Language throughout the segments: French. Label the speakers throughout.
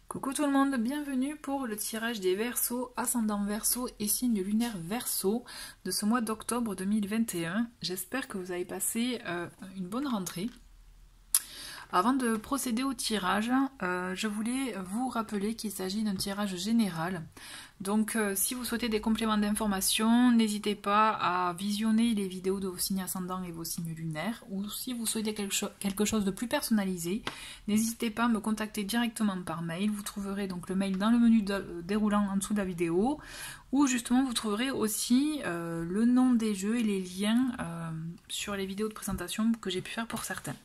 Speaker 1: Coucou tout le monde, bienvenue pour le tirage des Verseaux, ascendant Verseau et signe lunaire Verseau de ce mois d'octobre 2021. J'espère que vous avez passé une bonne rentrée. Avant de procéder au tirage, je voulais vous rappeler qu'il s'agit d'un tirage général. Donc si vous souhaitez des compléments d'information, n'hésitez pas à visionner les vidéos de vos signes ascendants et vos signes lunaires. Ou si vous souhaitez quelque chose de plus personnalisé, n'hésitez pas à me contacter directement par mail. Vous trouverez donc le mail dans le menu déroulant en dessous de la vidéo. Ou justement vous trouverez aussi le nom des jeux et les liens sur les vidéos de présentation que j'ai pu faire pour certains.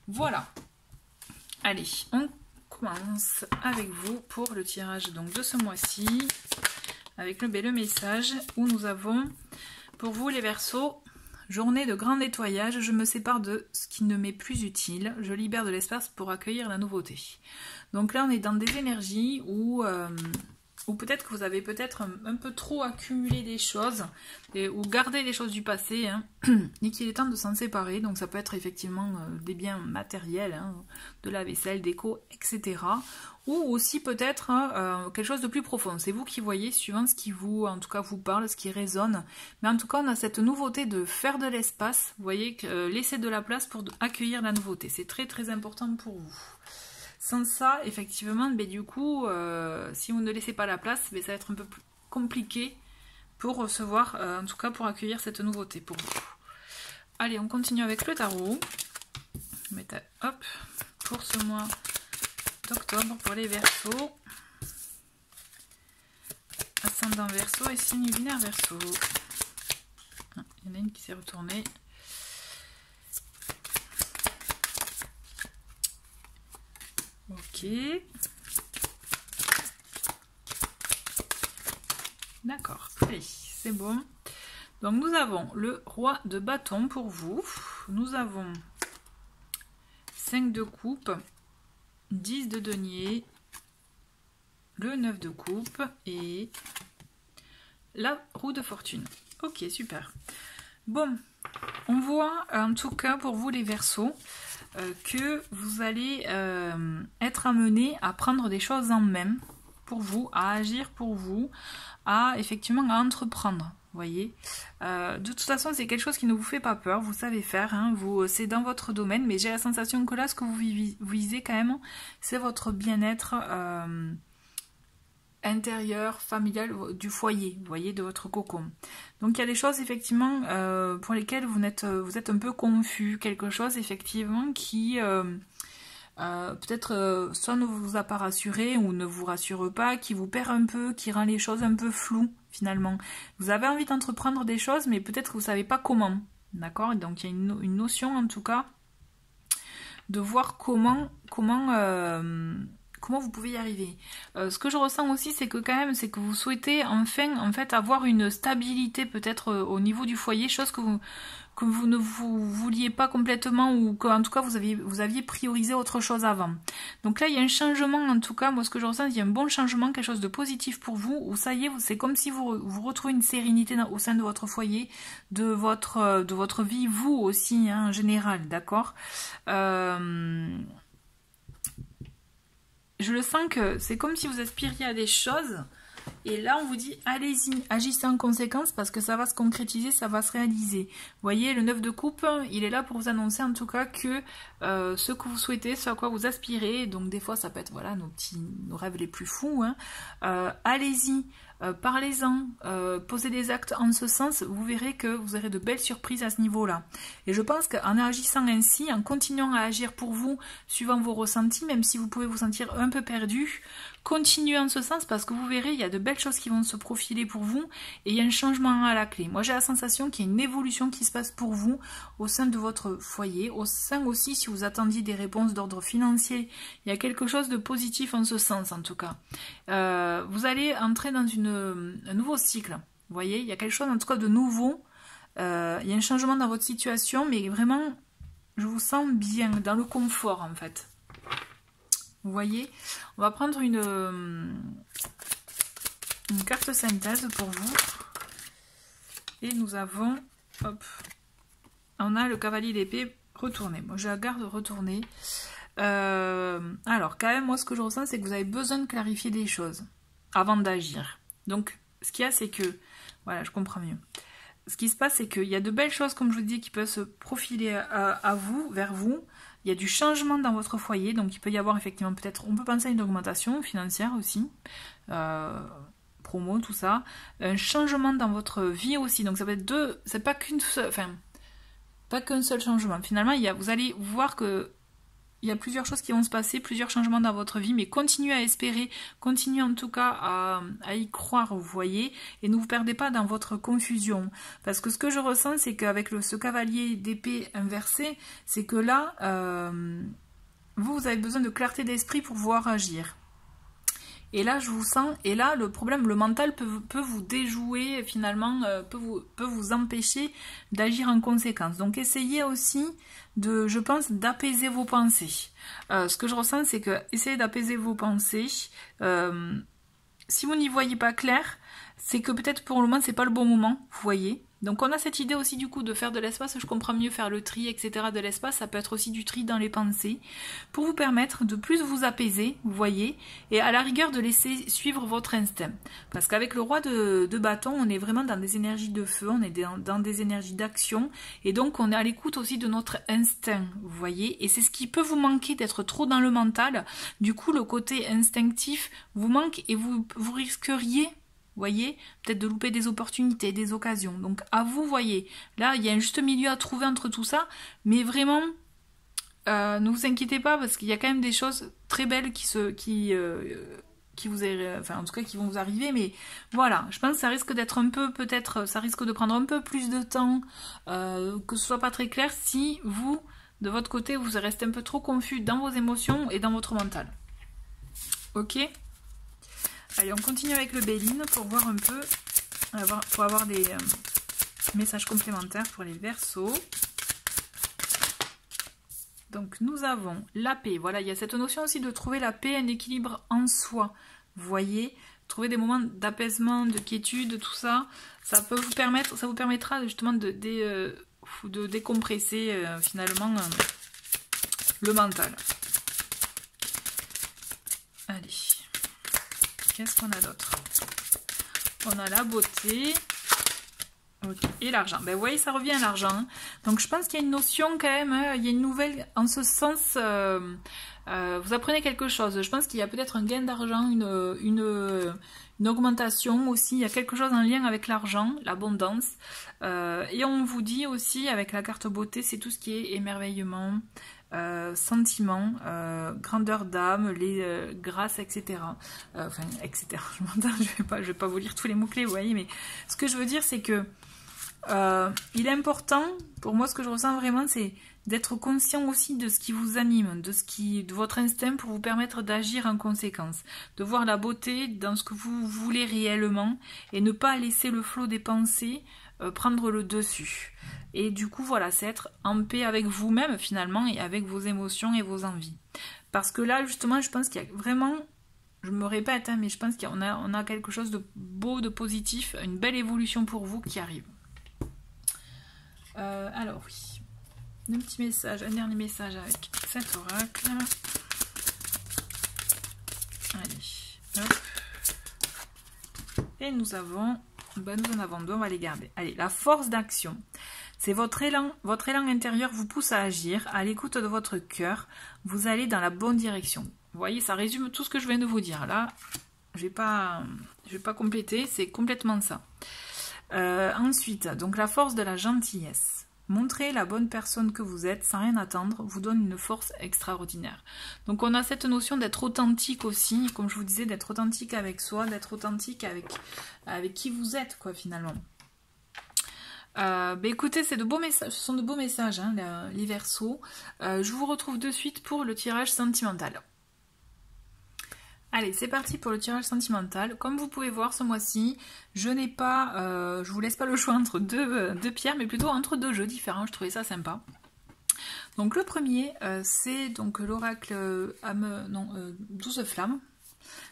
Speaker 1: Voilà, allez, on commence avec vous pour le tirage donc de ce mois-ci, avec le bel message où nous avons pour vous les Verseaux, journée de grand nettoyage, je me sépare de ce qui ne m'est plus utile, je libère de l'espace pour accueillir la nouveauté. Donc là on est dans des énergies où peut-être que vous avez peut-être un peu trop accumulé des choses ou gardé des choses du passé et qu'il est temps de s'en séparer. Donc ça peut être effectivement des biens matériels, de la vaisselle, déco, etc. Ou aussi peut-être quelque chose de plus profond. C'est vous qui voyez suivant ce qui vous, en tout cas, vous parle, ce qui résonne. Mais en tout cas, on a cette nouveauté de faire de l'espace. Vous voyez, laisser de la place pour accueillir la nouveauté. C'est très très important pour vous. Sans ça, effectivement, du coup, si vous ne laissez pas la place, ça va être un peu plus compliqué pour recevoir, en tout cas pour accueillir cette nouveauté pour vous. Allez, on continue avec le tarot. Hop, pour ce mois d'octobre, pour les Verseaux. Ascendant Verseau et signe lunaire Verseau. Il y en a une qui s'est retournée. Ok. D'accord. Allez, c'est bon. Donc nous avons le roi de bâton pour vous. Nous avons 5 de coupe, 10 de denier, le 9 de coupe et la roue de fortune. Ok, super. Bon, on voit en tout cas pour vous les Verseaux que vous allez être amené à prendre des choses en main pour vous, à agir pour vous, à effectivement à entreprendre. Vous voyez, de toute façon c'est quelque chose qui ne vous fait pas peur, vous savez faire, c'est dans votre domaine, mais j'ai la sensation que là ce que vous visez quand même, c'est votre bien-être intérieur, familial, du foyer, vous voyez, de votre cocon. Donc il y a des choses effectivement pour lesquelles vous êtes un peu confus, quelque chose effectivement qui peut-être soit ne vous a pas rassuré ou ne vous rassure pas, qui vous perd un peu, qui rend les choses un peu floues finalement. Vous avez envie d'entreprendre des choses mais peut-être que vous ne savez pas comment, d'accord? Donc il y a une notion en tout cas de voir comment vous pouvez y arriver. Ce que je ressens aussi, c'est que quand même, c'est que vous souhaitez enfin, en fait, avoir une stabilité peut-être au niveau du foyer, chose que vous ne vouliez pas complètement ou qu'en tout cas vous aviez priorisé autre chose avant. Donc là, il y a un changement, en tout cas, moi ce que je ressens, il y a un bon changement, quelque chose de positif pour vous, où ça y est, c'est comme si vous retrouvez une sérénité au sein de votre foyer, de votre vie, vous aussi, en général, d'accord ? Je le sens que c'est comme si vous aspiriez à des choses et là on vous dit allez-y, agissez en conséquence parce que ça va se concrétiser, ça va se réaliser. Vous voyez, le 9 de coupe, il est là pour vous annoncer en tout cas que ce que vous souhaitez, ce à quoi vous aspirez, donc des fois ça peut être voilà nos rêves les plus fous, allez-y. Parlez-en, posez des actes en ce sens, vous verrez que vous aurez de belles surprises à ce niveau-là. Et je pense qu'en agissant ainsi, en continuant à agir pour vous, suivant vos ressentis, même si vous pouvez vous sentir un peu perdu, continuez en ce sens parce que vous verrez, il y a de belles choses qui vont se profiler pour vous et il y a un changement à la clé. Moi j'ai la sensation qu'il y a une évolution qui se passe pour vous au sein de votre foyer, au sein aussi si vous attendiez des réponses d'ordre financier, il y a quelque chose de positif en ce sens en tout cas. Vous allez entrer dans un nouveau cycle, vous voyez, il y a quelque chose en tout cas de nouveau, il y a un changement dans votre situation, mais vraiment, je vous sens bien, dans le confort en fait. Vous voyez, on va prendre une carte synthèse pour vous, et nous avons, hop, on a le cavalier d'épée retourné, moi je la garde retournée. Alors, quand même, moi, ce que je ressens, c'est que vous avez besoin de clarifier des choses avant d'agir. Donc, ce qu'il y a, c'est que... Voilà, je comprends mieux. Ce qui se passe, c'est qu'il y a de belles choses, comme je vous dis, qui peuvent se profiler à vous, vers vous. Il y a du changement dans votre foyer, donc il peut y avoir effectivement peut-être... On peut penser à une augmentation financière aussi. Promo, tout ça. Un changement dans votre vie aussi. Donc, ça peut être deux... C'est pas qu'une seule... Enfin, pas qu'un seul changement. Finalement, vous allez voir que il y a plusieurs choses qui vont se passer, plusieurs changements dans votre vie, mais continuez à espérer, continuez en tout cas à y croire, vous voyez, et ne vous perdez pas dans votre confusion. Parce que ce que je ressens, c'est qu'avec ce cavalier d'épée inversé, c'est que là, vous avez besoin de clarté d'esprit pour pouvoir agir. Et là, je vous sens, et là, le problème, le mental peut vous déjouer, finalement, peut vous empêcher d'agir en conséquence. Donc, essayez aussi je pense, d'apaiser vos pensées. Ce que je ressens, c'est que essayez d'apaiser vos pensées. Si vous n'y voyez pas clair, c'est que peut-être pour le moment, c'est pas le bon moment, vous voyez. Donc on a cette idée aussi du coup de faire de l'espace, je comprends mieux faire le tri, etc. de l'espace, ça peut être aussi du tri dans les pensées, pour vous permettre de plus vous apaiser, vous voyez, et à la rigueur de laisser suivre votre instinct. Parce qu'avec le roi de bâton, on est vraiment dans des énergies de feu, on est dans des énergies d'action, et donc on est à l'écoute aussi de notre instinct, vous voyez, et c'est ce qui peut vous manquer d'être trop dans le mental, du coup le côté instinctif vous manque et vous risqueriez... voyez, peut-être de louper des opportunités, des occasions. Donc à vous, voyez, là il y a un juste milieu à trouver entre tout ça, mais vraiment, ne vous inquiétez pas parce qu'il y a quand même des choses très belles qui vont vous arriver, mais voilà, je pense que ça risque d'être un peu, peut-être, ça risque de prendre un peu plus de temps, que ce soit pas très clair si vous, de votre côté, vous restez un peu trop confus dans vos émotions et dans votre mental. Ok ? Allez, on continue avec le Béline pour voir un peu, pour avoir des messages complémentaires pour les Verseaux. Donc nous avons la paix. Voilà, il y a cette notion aussi de trouver la paix, un équilibre en soi. Vous voyez, trouver des moments d'apaisement, de quiétude, tout ça, ça vous permettra justement de décompresser finalement le mental. Allez. Qu'est-ce qu'on a d'autre? On a la beauté. Okay. Et l'argent. Ben, vous voyez, ça revient à l'argent. Hein. Donc, je pense qu'il y a une notion quand même. Il y a une nouvelle. En ce sens, vous apprenez quelque chose. Je pense qu'il y a peut-être un gain d'argent, une augmentation aussi. Il y a quelque chose en lien avec l'argent, l'abondance. Et on vous dit aussi, avec la carte beauté, c'est tout ce qui est émerveillement. Sentiments, grandeur d'âme, les grâces, etc. Enfin, etc. Je m'entends, je vais pas vous lire tous les mots-clés, vous voyez, mais ce que je veux dire, c'est que il est important, pour moi, ce que je ressens vraiment, c'est d'être conscient aussi de ce qui vous anime, de votre instinct pour vous permettre d'agir en conséquence, de voir la beauté dans ce que vous voulez réellement et ne pas laisser le flot des pensées prendre le dessus. Et du coup, voilà, c'est être en paix avec vous-même finalement et avec vos émotions et vos envies. Parce que là, justement, je pense qu'il y a vraiment, je me répète, hein, mais je pense qu'on a quelque chose de beau, de positif, une belle évolution pour vous qui arrive. Alors oui, un petit message, un dernier message avec cet oracle. Allez, hop. Et nous en avons deux, on va les garder. Allez, la force d'action. C'est votre élan intérieur vous pousse à agir, à l'écoute de votre cœur, vous allez dans la bonne direction. Vous voyez, ça résume tout ce que je viens de vous dire. Là, je vais pas compléter, c'est complètement ça. Ensuite, donc la force de la gentillesse. Montrer la bonne personne que vous êtes sans rien attendre vous donne une force extraordinaire. Donc on a cette notion d'être authentique aussi, comme je vous disais, d'être authentique avec soi, d'être authentique avec qui vous êtes, quoi, finalement. Écoutez, c'est de beaux messages, ce sont de beaux messages, hein, les Verseaux. Je vous retrouve de suite pour le tirage sentimental. Allez, c'est parti pour le tirage sentimental. Comme vous pouvez voir, ce mois-ci, je vous laisse pas le choix entre deux pierres, mais plutôt entre deux jeux différents. Je trouvais ça sympa. Donc le premier, c'est donc l'oracle 12 flammes.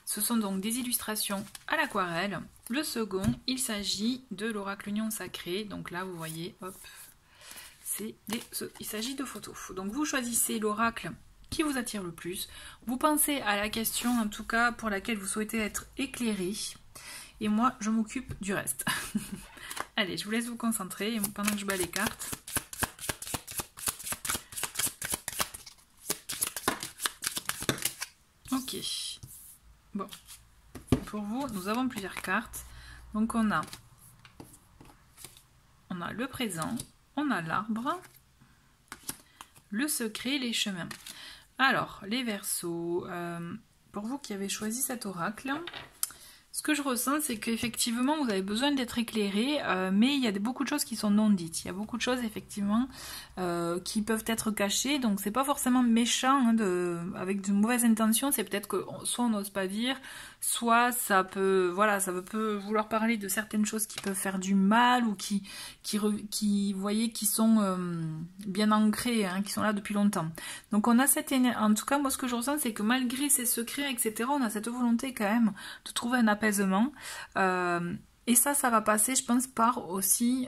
Speaker 1: Ce sont donc des illustrations à l'aquarelle. Le second, il s'agit de l'oracle Union Sacrée. Donc là, vous voyez, hop, il s'agit de photos. Donc vous choisissez l'oracle qui vous attire le plus. Vous pensez à la question, en tout cas, pour laquelle vous souhaitez être éclairé. Et moi, je m'occupe du reste. Allez, je vous laisse vous concentrer pendant que je bats les cartes. Ok. Bon. Pour vous, nous avons plusieurs cartes. Donc on a le présent, on a l'arbre, le secret, les chemins. Alors, les Verseaux, pour vous qui avez choisi cet oracle, ce que je ressens, c'est qu'effectivement, vous avez besoin d'être éclairé, mais il y a beaucoup de choses qui sont non dites. Il y a beaucoup de choses, effectivement, qui peuvent être cachées. Donc, c'est pas forcément méchant, hein, avec de mauvaises intentions. C'est peut-être que soit on n'ose pas dire, soit ça peut, voilà, ça peut vouloir parler de certaines choses qui peuvent faire du mal ou qui vous voyez, qui sont bien ancrées, hein, qui sont là depuis longtemps. Donc, on a cette énergie. En tout cas, moi, ce que je ressens, c'est que malgré ces secrets, etc., on a cette volonté quand même de trouver un apaisement. Et ça va passer, je pense, par aussi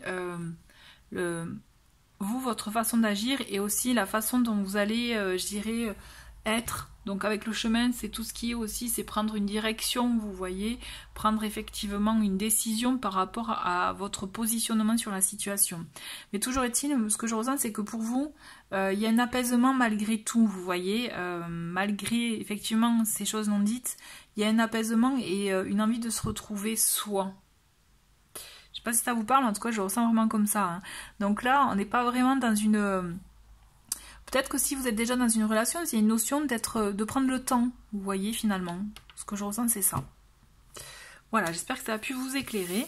Speaker 1: votre façon d'agir et aussi la façon dont vous allez, je dirais, être. Donc avec le chemin, c'est tout ce qui est aussi, c'est prendre une direction, vous voyez, prendre effectivement une décision par rapport à votre positionnement sur la situation. Mais toujours est-il, ce que je ressens, c'est que pour vous, il y a un apaisement malgré tout, vous voyez, malgré effectivement ces choses non dites, il y a un apaisement et une envie de se retrouver soi. Je sais pas si ça vous parle, en tout cas je ressens vraiment comme ça. Hein. Donc là, on n'est pas vraiment dans une... Peut-être que si vous êtes déjà dans une relation, c'est une notion de prendre le temps, vous voyez finalement. Ce que je ressens, c'est ça. Voilà, j'espère que ça a pu vous éclairer.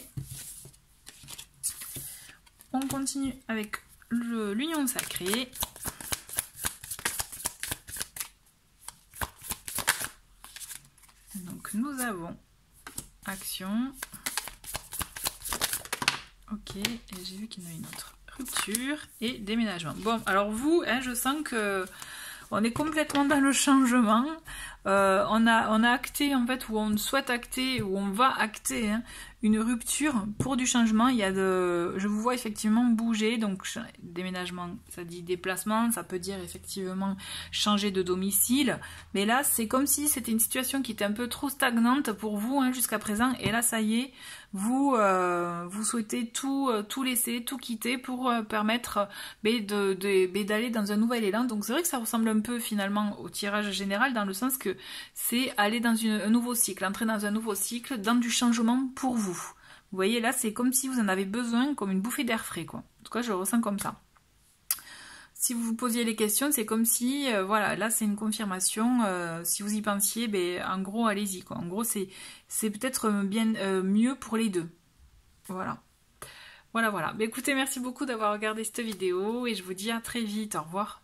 Speaker 1: On continue avec l'union sacrée. Donc nous avons action. Ok, et j'ai vu qu'il y en a une autre. Rupture et déménagement. Bon, alors vous, hein, je sens que on est complètement dans le changement. On a acté, en fait, ou on souhaite acter, ou on va acter, hein, une rupture pour du changement. Il y a je vous vois effectivement bouger, donc déménagement, ça dit déplacement, ça peut dire effectivement changer de domicile. Mais là, c'est comme si c'était une situation qui était un peu trop stagnante pour vous, hein, jusqu'à présent. Et là, ça y est, vous souhaitez tout laisser, tout quitter pour permettre d'aller dans un nouvel élan. Donc c'est vrai que ça ressemble un peu finalement au tirage général, dans le sens que c'est aller dans un nouveau cycle, entrer dans un nouveau cycle, dans du changement pour vous. Vous voyez, là, c'est comme si vous en avez besoin, comme une bouffée d'air frais, quoi. En tout cas, je le ressens comme ça. Si vous vous posiez les questions, c'est comme si, voilà, là, c'est une confirmation. Si vous y pensiez, ben, en gros, allez-y, quoi. En gros, c'est peut-être bien mieux pour les deux. Voilà. Voilà. Ben, écoutez, merci beaucoup d'avoir regardé cette vidéo et je vous dis à très vite. Au revoir.